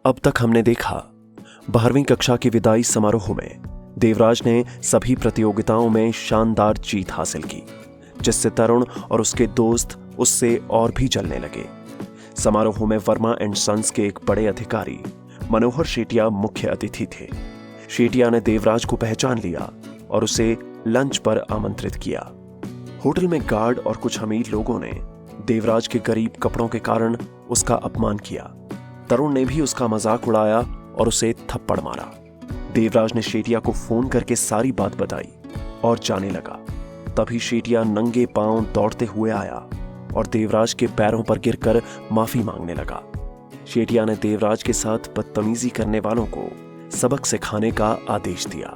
अब तक हमने देखा 12वीं कक्षा के विदाई समारोह में देवराज ने सभी प्रतियोगिताओं में शानदार जीत हासिल की, जिससे तरुण और उसके दोस्त उससे और भी जलने लगे। समारोह में वर्मा एंड सन्स के एक बड़े अधिकारी मनोहर शेटिया मुख्य अतिथि थे। शेटिया ने देवराज को पहचान लिया और उसे लंच पर आमंत्रित किया। होटल में गार्ड और कुछ अमीर लोगों ने देवराज के गरीब कपड़ों के कारण उसका अपमान किया। तरुण ने भी उसका मजाक उड़ाया और उसे थप्पड़ मारा। देवराज ने शेटिया को फोन करके सारी बात बताई और जाने लगा। तभी शेटिया नंगे पांव दौड़ते हुए आया और देवराज के पैरों पर गिरकर माफी मांगने लगा। शेटिया ने देवराज के साथ बदतमीजी करने वालों को सबक सिखाने का आदेश दिया,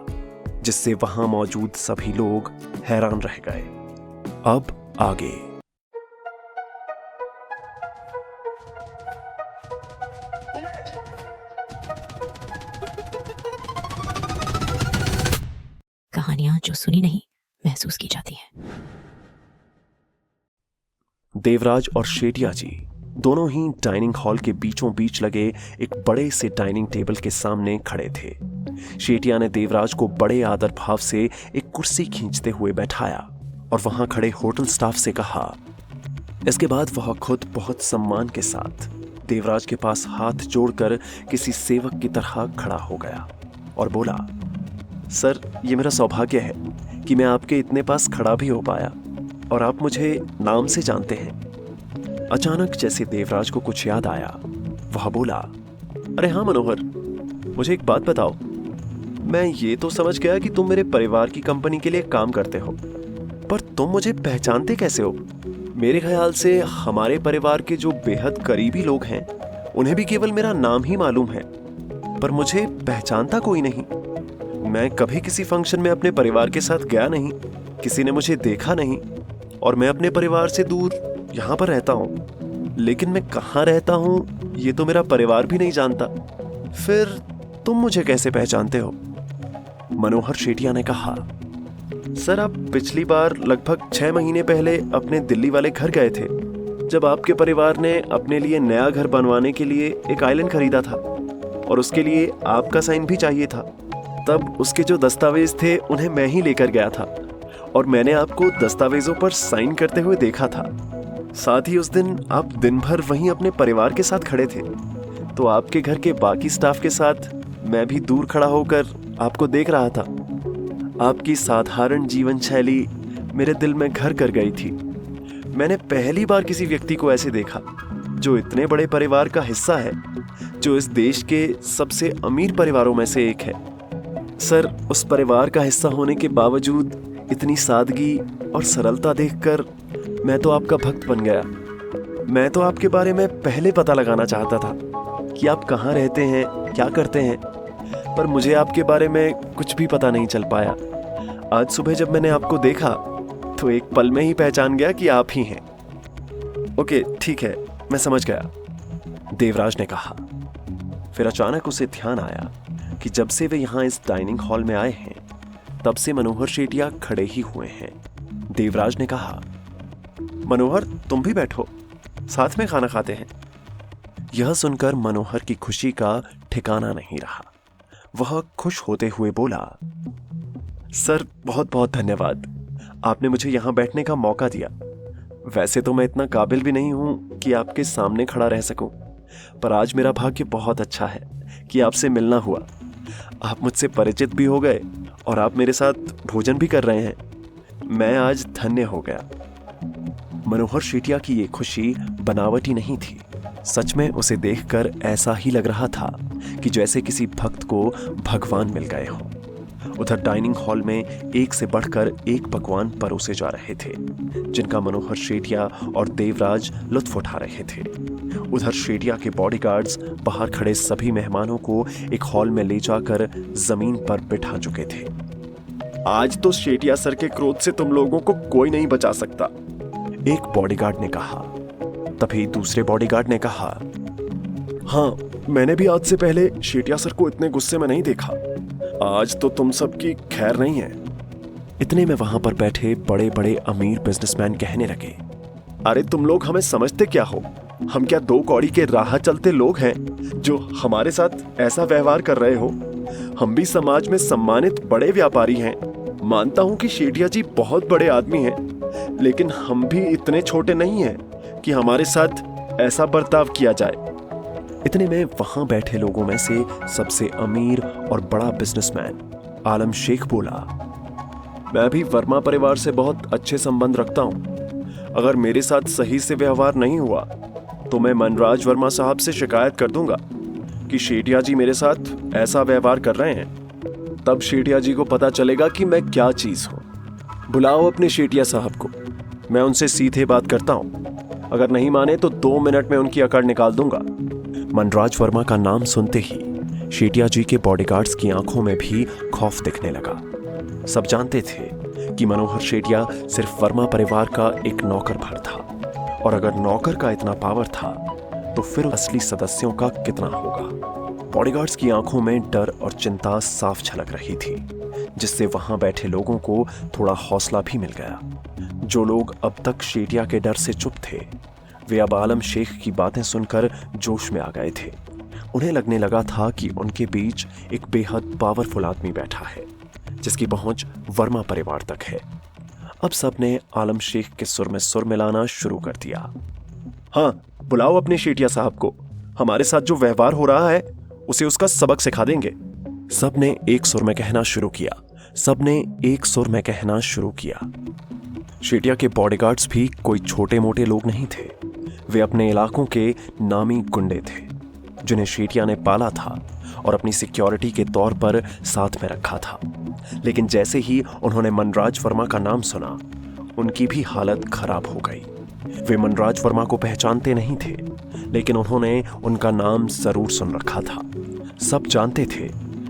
जिससे वहां मौजूद सभी लोग हैरान रह गए। अब आगे। कहानियां जो सुनी नहीं महसूस की जाती हैं। देवराज और शेटिया जी दोनों ही डाइनिंग हॉल के बीचों बीच लगे एक बड़े से डाइनिंग टेबल के सामने खड़े थे। शेटिया ने देवराज को बड़े आदर भाव से एक कुर्सी खींचते हुए बैठाया और वहां खड़े होटल स्टाफ से कहा। इसके बाद वह खुद बहुत सम्मान के साथ देवराज के पास हाथ जोड़कर किसी सेवक की तरह खड़ा हो गया और बोला, सर, ये मेरा सौभाग्य है कि मैं आपके इतने पास खड़ा भी हो पाया और आप मुझे नाम से जानते हैं। अचानक जैसे देवराज को कुछ याद आया, वह बोला, अरे हाँ मनोहर, मुझे एक बात बताओ। मैं ये तो समझ गया कि तुम मेरे परिवार की कंपनी के लिए काम करते हो, पर तुम मुझे पहचानते कैसे हो? मेरे ख्याल से हमारे परिवार के जो बेहद करीबी लोग हैं उन्हें भी केवल मेरा नाम ही मालूम है, पर मुझे पहचानता कोई नहीं। मैं कभी किसी फंक्शन में अपने परिवार के साथ गया नहीं, किसी ने मुझे देखा नहीं और मैं अपने परिवार से दूर यहाँ पर रहता हूँ, लेकिन मैं कहाँ रहता हूँ ये तो मेरा परिवार भी नहीं जानता। फिर तुम मुझे कैसे पहचानते हो? मनोहर शेटिया ने कहा, सर, आप पिछली बार लगभग 6 महीने पहले अपने दिल्ली वाले घर गए थे, जब आपके परिवार ने अपने लिए नया घर बनवाने के लिए एक आइलैंड खरीदा था और उसके लिए आपका साइन भी चाहिए था। तब उसके जो दस्तावेज थे उन्हें मैं ही लेकर गया था और मैंने आपको दस्तावेजों पर साइन करते हुए देखा था। साथ ही उस दिन आप दिन भर वहीं अपने परिवार के साथ खड़े थे, तो आपके घर के बाकी स्टाफ के साथ मैं भी दूर खड़ा होकर आपको देख रहा था। आपकी साधारण जीवन शैली मेरे दिल में घर कर गई थी। मैंने पहली बार किसी व्यक्ति को ऐसे देखा जो इतने बड़े परिवार का हिस्सा है, जो इस देश के सबसे अमीर परिवारों में से एक है। सर, उस परिवार का हिस्सा होने के बावजूद इतनी सादगी और सरलता देखकर मैं तो आपका भक्त बन गया। मैं तो आपके बारे में पहले पता लगाना चाहता था कि आप कहाँ रहते हैं, क्या करते हैं, पर मुझे आपके बारे में कुछ भी पता नहीं चल पाया। आज सुबह जब मैंने आपको देखा तो एक पल में ही पहचान गया कि आप ही हैं। ओके, ठीक है, मैं समझ गया, देवराज ने कहा। फिर अचानक उसे ध्यान आया कि जब से वे यहाँ इस डाइनिंग हॉल में आए हैं तब से मनोहर शेटिया खड़े ही हुए हैं। देवराज ने कहा, मनोहर, तुम भी बैठो, साथ में खाना खाते हैं। यह सुनकर मनोहर की खुशी का ठिकाना नहीं रहा। वह खुश होते हुए बोला, सर, बहुत बहुत धन्यवाद, आपने मुझे यहाँ बैठने का मौका दिया। वैसे तो मैं इतना काबिल भी नहीं हूँ कि आपके सामने खड़ा रह सकूं, पर आज मेरा भाग्य बहुत अच्छा है कि आपसे मिलना हुआ। आप मुझसे परिचित भी हो गए और आप मेरे साथ भोजन भी कर रहे हैं। मैं आज धन्य हो गया। मनोहर शेटिया की ये खुशी बनावटी नहीं थी। सच में उसे देखकर ऐसा ही लग रहा था कि जैसे किसी भक्त को भगवान मिल गए हों। उधर डाइनिंग हॉल में एक से बढ़कर एक पकवान परोसे जा रहे थे, जिनका मनोहर शेटिया और देवराज लुत्फ उठा रहे थे। उधर शेटिया के बॉडीगार्ड्स बाहर खड़े सभी मेहमानों को एक हॉल में ले जाकर जमीन पर बिठा चुके थे। आज तो शेटिया सर के क्रोध से तुम लोगों को कोई नहीं बचा सकता, एक बॉडीगार्ड ने कहा। तभी दूसरे बॉडीगार्ड ने कहा, हाँ, मैंने भी आज से पहले शेटिया सर को इतने गुस्से में नहीं देखा। आज तो तुम सबकी खैर नहीं है। इतने में वहां पर बैठे बड़े बड़े अमीर बिजनेसमैन कहने लगे, अरे तुम लोग हमें समझते क्या हो? हम क्या 2 कौड़ी के राह चलते लोग हैं जो हमारे साथ ऐसा व्यवहार कर रहे हो। हम भी समाज में सम्मानित बड़े व्यापारी हैं। मानता हूं कि शेठिया जी बहुत बड़े आदमी हैं, लेकिन हम भी इतने छोटे नहीं हैं कि हमारे साथ ऐसा बर्ताव किया जाए। इतने में वहां बैठे लोगों में से सबसे अमीर और बड़ा बिजनेसमैन आलम शेख बोला, मैं भी वर्मा परिवार से बहुत अच्छे संबंध रखता हूं। अगर मेरे साथ सही से व्यवहार नहीं हुआ तो मैं मनराज वर्मा साहब से शिकायत कर दूंगा कि शेठिया जी मेरे साथ ऐसा व्यवहार कर रहे हैं। तब शेठिया जी को पता चलेगा कि मैं क्या चीज हूं। बुलाओ अपने शेठिया साहब को, मैं उनसे सीधे बात करता हूं। अगर नहीं माने तो 2 मिनट में उनकी अकड़ निकाल दूंगा। मनराज वर्मा का नाम सुनते ही शेठिया जी के बॉडीगार्ड्स की आंखों में भी खौफ दिखने लगा। सब जानते थे कि मनोहर शेठिया सिर्फ वर्मा परिवार का एक नौकर भर था, और अगर नौकर का इतना पावर था तो फिर असली सदस्यों का कितना होगा। बॉडीगार्ड्स की आंखों में डर और चिंता साफ झलक रही थी, जिससे वहां बैठे लोगों को थोड़ा हौसला भी मिल गया। जो लोग अब तक शेठिया के डर से चुप थे, वे अब आलम शेख की बातें सुनकर जोश में आ गए थे। उन्हें लगने लगा था कि उनके बीच एक बेहद पावरफुल आदमी बैठा है, जिसकी पहुंच वर्मा परिवार तक है। अब सबने आलम शेख के सुर में सुर मिलाना शुरू कर दिया। हाँ, बुलाओ अपने शेठिया साहब को। हमारे साथ जो व्यवहार हो रहा है उसे उसका सबक सिखा देंगे। सबने एक सुर में कहना शुरू किया। सबने एक सुर में कहना शुरू किया। शेठिया के बॉडीगार्ड्स भी कोई छोटे मोटे लोग नहीं थे। वे अपने इलाकों के नामी गुंडे थे, जिन्हें शेठिया ने पाला था और अपनी सिक्योरिटी के तौर पर साथ में रखा था। लेकिन जैसे ही उन्होंने मनराज वर्मा का नाम सुना, उनकी भी हालत खराब हो गई। वे मनराज वर्मा को पहचानते नहीं थे, लेकिन उन्होंने उनका नाम जरूर सुन रखा था। सब जानते थे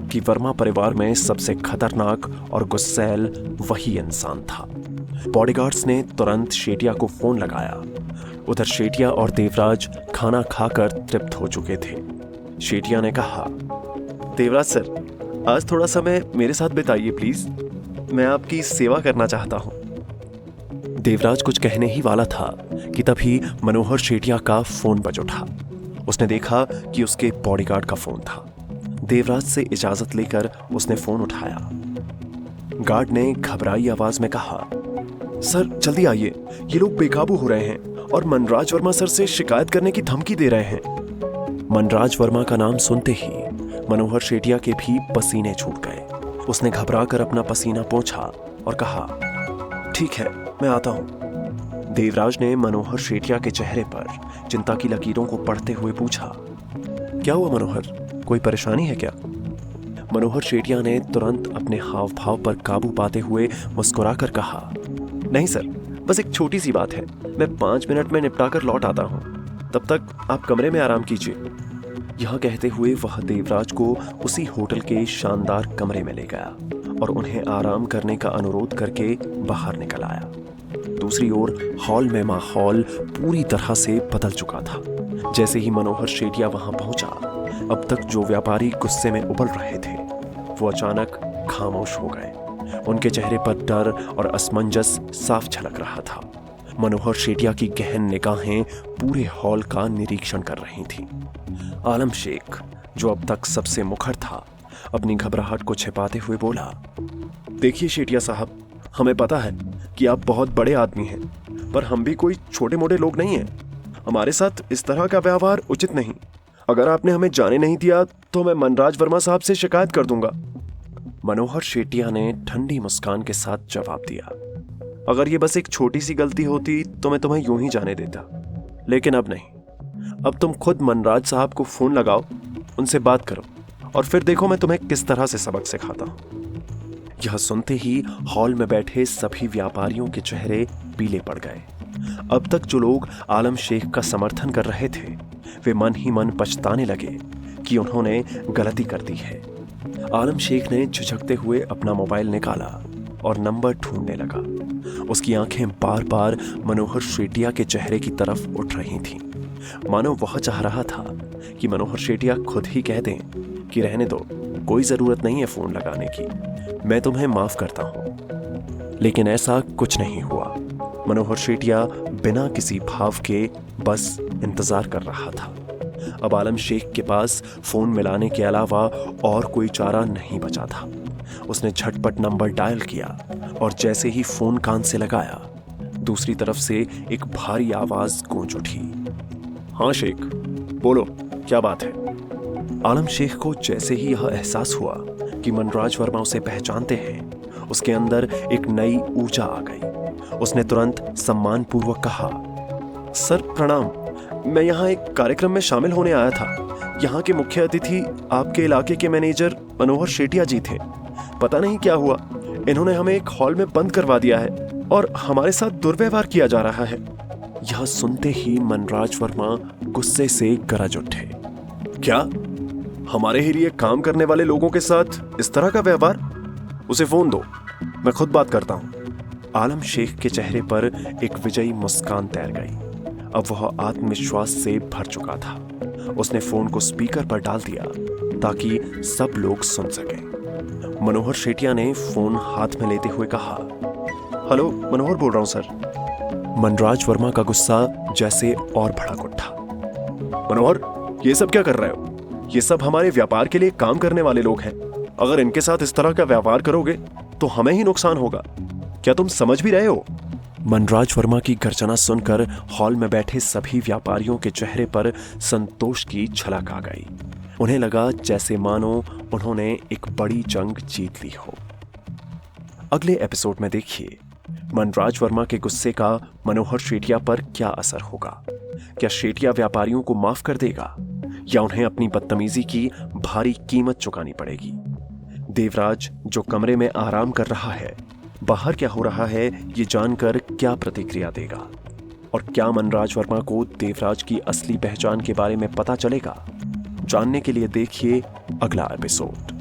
कि वर्मा परिवार में सबसे खतरनाक और गुस्सैल वही इंसान था। बॉडीगार्ड्स ने तुरंत शेठिया को फोन लगाया। उधर शेठिया और देवराज खाना खाकर तृप्त हो चुके थे। शेठिया ने कहा, देवराज सर, आज थोड़ा समय मेरे साथ बिताइए प्लीज। मैं आपकी सेवा करना चाहता हूं। देवराज कुछ कहने ही वाला था कि तभी मनोहर शेठिया का फोन बज उठा। उसने देखा कि उसके बॉडीगार्ड का फोन था। देवराज से इजाजत लेकर उसने फोन उठाया। गार्ड ने घबराई आवाज में कहा, सर जल्दी आइए, ये लोग बेकाबू हो रहे हैं और मनराज वर्मा सर से शिकायत करने की धमकी दे रहे हैं। मनराज वर्मा का नाम सुनते ही मनोहर शेठिया के भी पसीने छूट गए। उसने घबराकर अपना पसीना पोंछा और कहा, ठीक है, मैं आता हूं। देवराज ने मनोहर शेठिया के चेहरे पर चिंता की लकीरों को पढ़ते हुए पूछा, क्या हुआ मनोहर, कोई परेशानी है क्या? मनोहर शेठिया ने तुरंत अपने हाव भाव पर काबू पाते हुए मुस्कुराकर कहा, नहीं सर, बस एक छोटी सी बात है, मैं 5 मिनट में निपटा कर लौट आता हूं, तब तक आप कमरे में आराम कीजिए। यह कहते हुए वह देवराज को उसी होटल के शानदार कमरे में ले गया और उन्हें आराम करने का अनुरोध करके बाहर निकल आया। दूसरी ओर हॉल में माहौल पूरी तरह से बदल चुका था। जैसे ही मनोहर शेठिया वहां पहुंचा, अब तक जो व्यापारी गुस्से में उबल रहे थे, वो अचानक खामोश हो गए। उनके चेहरे पर डर और असमंजस साफ झलक रहा था। मनोहर शेठिया की गहन निगाहें पूरे हॉल का निरीक्षण कर रही थीं। आलम शेख, जो अब तक सबसे मुखर था, अपनी घबराहट को छिपाते हुए बोला, देखिए शेठिया साहब, हमें पता है कि आप बहुत बड़े आदमी हैं, पर हम भी कोई छोटे मोटे लोग नहीं हैं। हमारे साथ इस तरह का व्यवहार उचित नहीं। अगर आपने हमें जाने नहीं दिया तो मैं मनराज वर्मा साहब से शिकायत कर दूंगा। मनोहर शेठिया ने ठंडी मुस्कान के साथ जवाब दिया, अगर ये बस एक छोटी सी गलती होती तो मैं तुम्हें यूं ही जाने देता, लेकिन अब नहीं। अब तुम खुद मनराज साहब को फोन लगाओ, उनसे बात करो और फिर देखो मैं तुम्हें किस तरह से सबक सिखाता हूं। यह सुनते ही हॉल में बैठे सभी व्यापारियों के चेहरे पीले पड़ गए। अब तक जो लोग आलम शेख का समर्थन कर रहे थे, वे मन ही मन पछताने लगे कि उन्होंने गलती कर दी है। आलम शेख ने झिझकते हुए अपना मोबाइल निकाला और नंबर ढूंढने लगा। उसकी आंखें बार बार मनोहर शेठिया के चेहरे की तरफ उठ रही थीं, मानो वह चाह रहा था कि मनोहर शेठिया खुद ही कह दें कि रहने दो, कोई जरूरत नहीं है फोन लगाने की, मैं तुम्हें माफ करता हूं। लेकिन ऐसा कुछ नहीं हुआ। मनोहर शेठिया बिना किसी भाव के बस इंतजार कर रहा था। अब आलम शेख के पास फोन मिलाने के अलावा और कोई चारा नहीं बचा था। उसने झटपट नंबर डायल किया और जैसे ही फोन कान से लगाया, दूसरी तरफ से एक भारी आवाज गूंज उठी। हाँ शेख, बोलो, क्या बात है? आलम शेख को जैसे ही यह एहसास हुआ कि मनराज वर्मा उसे पहचानते हैं, उसके अंदर एक नई ऊर्जा आ गई। उसने तुरंत सम्मानपूर्वक कहा, सर प्रणाम, मैं यहाँ एक कार्यक्रम में शामिल होने आया था। यहाँ के मुख्य अतिथि आपके इलाके के मैनेजर मनोहर शेटिया जी थे। पता नहीं क्या हुआ, इन्होंने हमें एक हॉल में बंद करवा दिया है और हमारे साथ दुर्व्यवहार किया जा रहा है। यह सुनते ही मनराज वर्मा गुस्से से गरज उठे। क्या? हमारे ही लिए काम करने वाले लोगों के साथ इस तरह का व्यवहार? उसे फोन दो, मैं खुद बात करता हूं। आलम शेख के चेहरे पर एक विजयी मुस्कान तैर गई। अब वह आत्मविश्वास से भर चुका था। उसने फोन को स्पीकर पर डाल दिया ताकि सब लोग सुन सकें। मनोहर शेटिया ने फोन हाथ में लेते हुए कहा, हेलो, मनोहर बोल रहा हूं सर। मनराज वर्मा का गुस्सा जैसे और भड़क उठा। मनोहर, ये सब क्या कर रहे हो? ये सब हमारे व्यापार के लिए काम करने वाले लोग हैं। अगर इनके साथ इस तरह का व्यवहार करोगे तो हमें ही नुकसान होगा। क्या तुम समझ भी रहे हो? मनराज वर्मा की गर्जना सुनकर हॉल में बैठे सभी व्यापारियों के चेहरे पर संतोष की झलक आ गई। उन्हें लगा जैसे मानो उन्होंने एक बड़ी जंग जीत ली हो। अगले एपिसोड में देखिए मनराज वर्मा के गुस्से का मनोहर शेटिया पर क्या असर होगा। क्या शेटिया व्यापारियों को माफ कर देगा या उन्हें अपनी बदतमीजी की भारी कीमत चुकानी पड़ेगी? देवराज जो कमरे में आराम कर रहा है, बाहर क्या हो रहा है ये जानकर क्या प्रतिक्रिया देगा? और क्या मनराज वर्मा को देवराज की असली पहचान के बारे में पता चलेगा? जानने के लिए देखिए अगला एपिसोड।